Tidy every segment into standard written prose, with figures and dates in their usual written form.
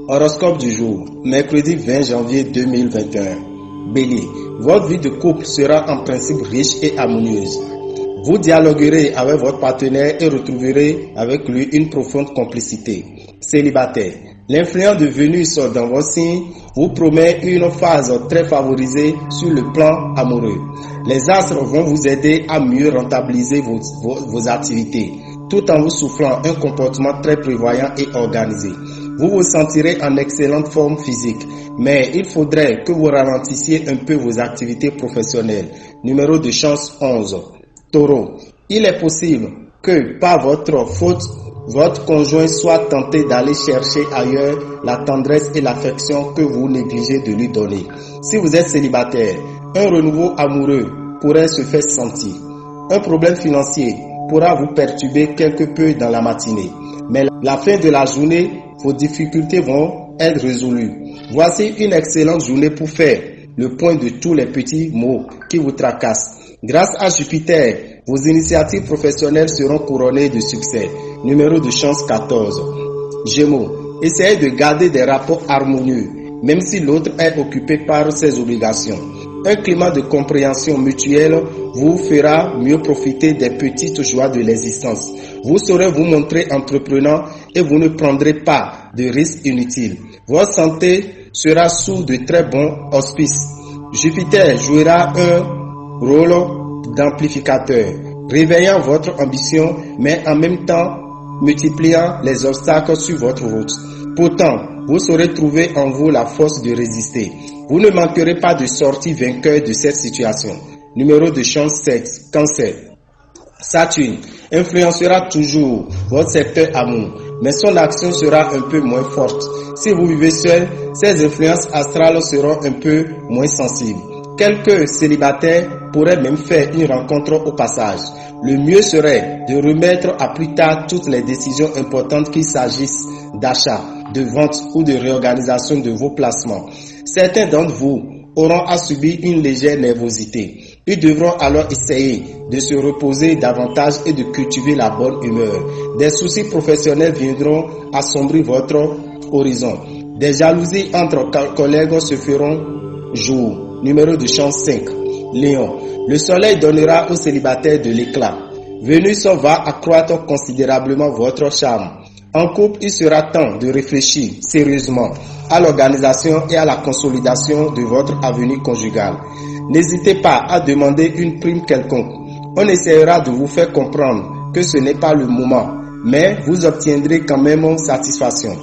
Horoscope du jour, mercredi 20 janvier 2021. Bélier, votre vie de couple sera en principe riche et harmonieuse. Vous dialoguerez avec votre partenaire et retrouverez avec lui une profonde complicité. Célibataire, l'influence de Vénus dans votre signe vous promet une phase très favorisée sur le plan amoureux. Les astres vont vous aider à mieux rentabiliser vos activités, tout en vous soufflant un comportement très prévoyant et organisé. Vous vous sentirez en excellente forme physique, mais il faudrait que vous ralentissiez un peu vos activités professionnelles. Numéro de chance 11. Taureau, il est possible que par votre faute, votre conjoint soit tenté d'aller chercher ailleurs la tendresse et l'affection que vous négligez de lui donner. Si vous êtes célibataire, un renouveau amoureux pourrait se faire sentir. Un problème financier pourra vous perturber quelque peu dans la matinée, mais à la fin de la journée, vos difficultés vont être résolues. Voici une excellente journée pour faire le point de tous les petits mots qui vous tracassent. Grâce à Jupiter, vos initiatives professionnelles seront couronnées de succès. Numéro de chance 14. Gémeaux, essayez de garder des rapports harmonieux, même si l'autre est occupé par ses obligations. Un climat de compréhension mutuelle vous fera mieux profiter des petites joies de l'existence. Vous saurez vous montrer entreprenant et vous ne prendrez pas de risques inutiles. Votre santé sera sous de très bons auspices. Jupiter jouera un rôle d'amplificateur, réveillant votre ambition, mais en même temps multipliant les obstacles sur votre route. Pourtant, vous saurez trouver en vous la force de résister. Vous ne manquerez pas de sortir vainqueur de cette situation. Numéro de chance 7, Cancer. Saturne influencera toujours votre secteur amour, mais son action sera un peu moins forte. Si vous vivez seul, ces influences astrales seront un peu moins sensibles. Quelques célibataires pourraient même faire une rencontre au passage. Le mieux serait de remettre à plus tard toutes les décisions importantes qu'il s'agisse d'achat, de vente ou de réorganisation de vos placements. Certains d'entre vous auront à subir une légère nervosité. Ils devront alors essayer de se reposer davantage et de cultiver la bonne humeur. Des soucis professionnels viendront assombrir votre horizon. Des jalousies entre collègues se feront jour. Numéro de chance 5. Lion, le soleil donnera aux célibataires de l'éclat. Vénus va accroître considérablement votre charme. En couple, il sera temps de réfléchir sérieusement à l'organisation et à la consolidation de votre avenir conjugal. N'hésitez pas à demander une prime quelconque. On essaiera de vous faire comprendre que ce n'est pas le moment, mais vous obtiendrez quand même satisfaction.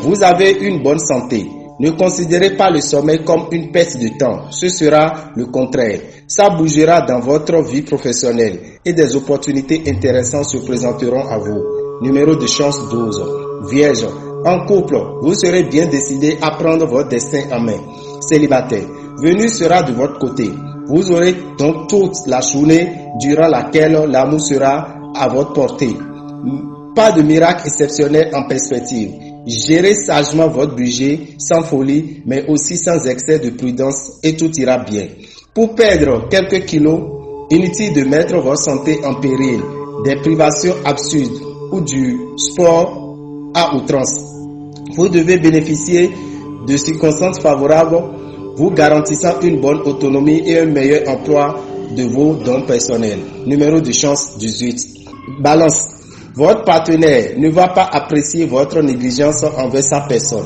Vous avez une bonne santé. Ne considérez pas le sommeil comme une perte de temps, ce sera le contraire. Ça bougera dans votre vie professionnelle et des opportunités intéressantes se présenteront à vous. Numéro de chance 12. Vierge, en couple, vous serez bien décidé à prendre votre destin en main. Célibataire, Vénus sera de votre côté. Vous aurez donc toute la journée durant laquelle l'amour sera à votre portée. Pas de miracle exceptionnel en perspective. Gérez sagement votre budget sans folie, mais aussi sans excès de prudence et tout ira bien. Pour perdre quelques kilos, inutile de mettre votre santé en péril, des privations absurdes ou du sport à outrance. Vous devez bénéficier de circonstances favorables, vous garantissant une bonne autonomie et un meilleur emploi de vos dons personnels. Numéro de chance 18. Balance. Votre partenaire ne va pas apprécier votre négligence envers sa personne.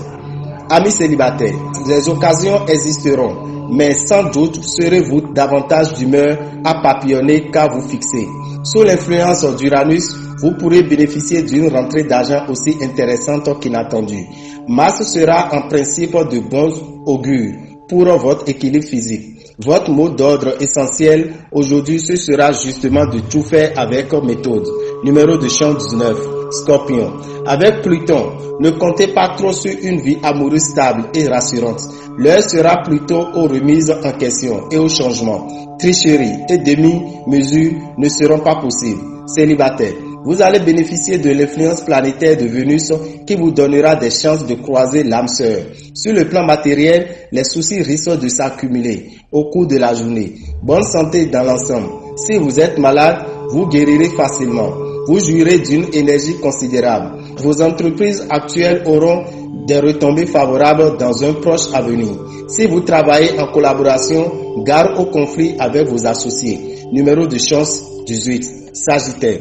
Amis célibataires, les occasions existeront, mais sans doute serez-vous davantage d'humeur à papillonner qu'à vous fixer. Sous l'influence d'Uranus, vous pourrez bénéficier d'une rentrée d'argent aussi intéressante qu'inattendue. Mars sera en principe de bon augure pour votre équilibre physique. Votre mot d'ordre essentiel aujourd'hui, ce sera justement de tout faire avec méthode. Numéro de chance 19, Scorpion. Avec Pluton, ne comptez pas trop sur une vie amoureuse stable et rassurante. L'heure sera plutôt aux remises en question et aux changements. Tricherie et demi-mesures ne seront pas possibles. Célibataire, vous allez bénéficier de l'influence planétaire de Vénus qui vous donnera des chances de croiser l'âme sœur. Sur le plan matériel, les soucis risquent de s'accumuler au cours de la journée. Bonne santé dans l'ensemble. Si vous êtes malade, vous guérirez facilement. Vous jouirez d'une énergie considérable. Vos entreprises actuelles auront des retombées favorables dans un proche avenir. Si vous travaillez en collaboration, gare au conflit avec vos associés. Numéro de chance 18, Sagittaire.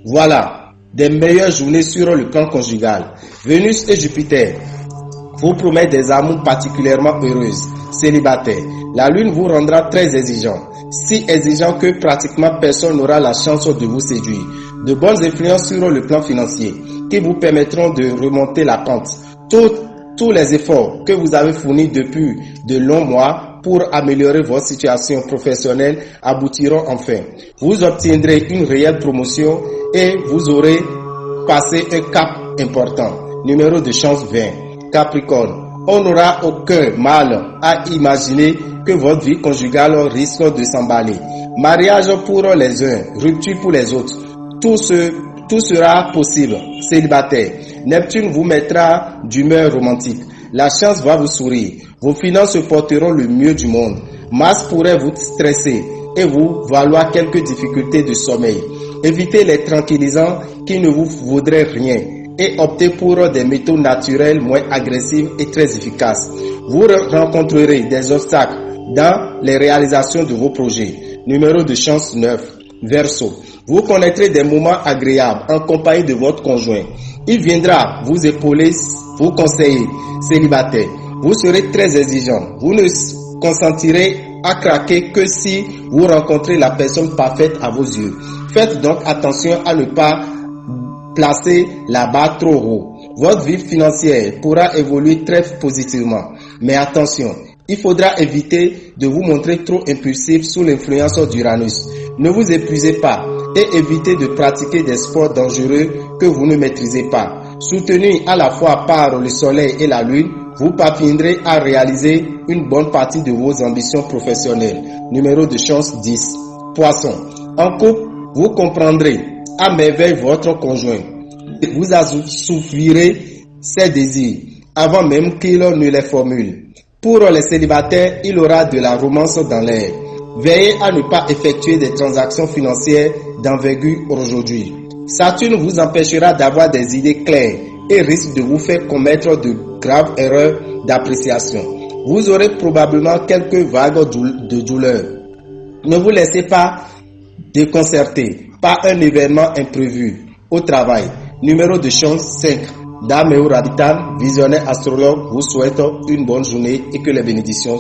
Voilà, des meilleures journées sur le plan conjugal. Vénus et Jupiter vous promettent des amours particulièrement heureuses. Célibataire, la lune vous rendra très exigeant. Si exigeant que pratiquement personne n'aura la chance de vous séduire. De bonnes influences sur le plan financier qui vous permettront de remonter la pente. Tous les efforts que vous avez fournis depuis de longs mois pour améliorer votre situation professionnelle aboutiront enfin. Vous obtiendrez une réelle promotion et vous aurez passé un cap important. Numéro de chance 20. Capricorne. On n'aura aucun mal à imaginer que votre vie conjugale risque de s'emballer. Mariage pour les uns, rupture pour les autres. Tout sera possible. Célibataire. Neptune vous mettra d'humeur romantique. La chance va vous sourire. Vos finances se porteront le mieux du monde. Mars pourrait vous stresser et vous valoir quelques difficultés de sommeil. Évitez les tranquillisants qui ne vous vaudraient rien et optez pour des méthodes naturelles moins agressives et très efficaces. Vous rencontrerez des obstacles dans les réalisations de vos projets. Numéro de chance 9. Verseau. Vous connaîtrez des moments agréables en compagnie de votre conjoint. Il viendra vous épauler, vous conseiller. Célibataire. Vous serez très exigeant. Vous ne consentirez à craquer que si vous rencontrez la personne parfaite à vos yeux. Faites donc attention à ne pas placer la barre trop haut. Votre vie financière pourra évoluer très positivement. Mais attention, il faudra éviter de vous montrer trop impulsif sous l'influence d'Uranus. Ne vous épuisez pas et évitez de pratiquer des sports dangereux que vous ne maîtrisez pas. Soutenu à la fois par le soleil et la lune, vous parviendrez à réaliser une bonne partie de vos ambitions professionnelles. Numéro de chance 10. Poisson. En couple, vous comprendrez à merveille votre conjoint. Vous assoufirez ses désirs avant même qu'il ne les formule. Pour les célibataires, il aura de la romance dans l'air. Veillez à ne pas effectuer des transactions financières d'envergure aujourd'hui. Saturne vous empêchera d'avoir des idées claires et risque de vous faire commettre de graves erreurs d'appréciation. Vous aurez probablement quelques vagues de douleur. Ne vous laissez pas déconcerter par un événement imprévu au travail. Numéro de chance 5. Dame Rabitan, visionnaire astrologue, vous souhaite une bonne journée et que les bénédictions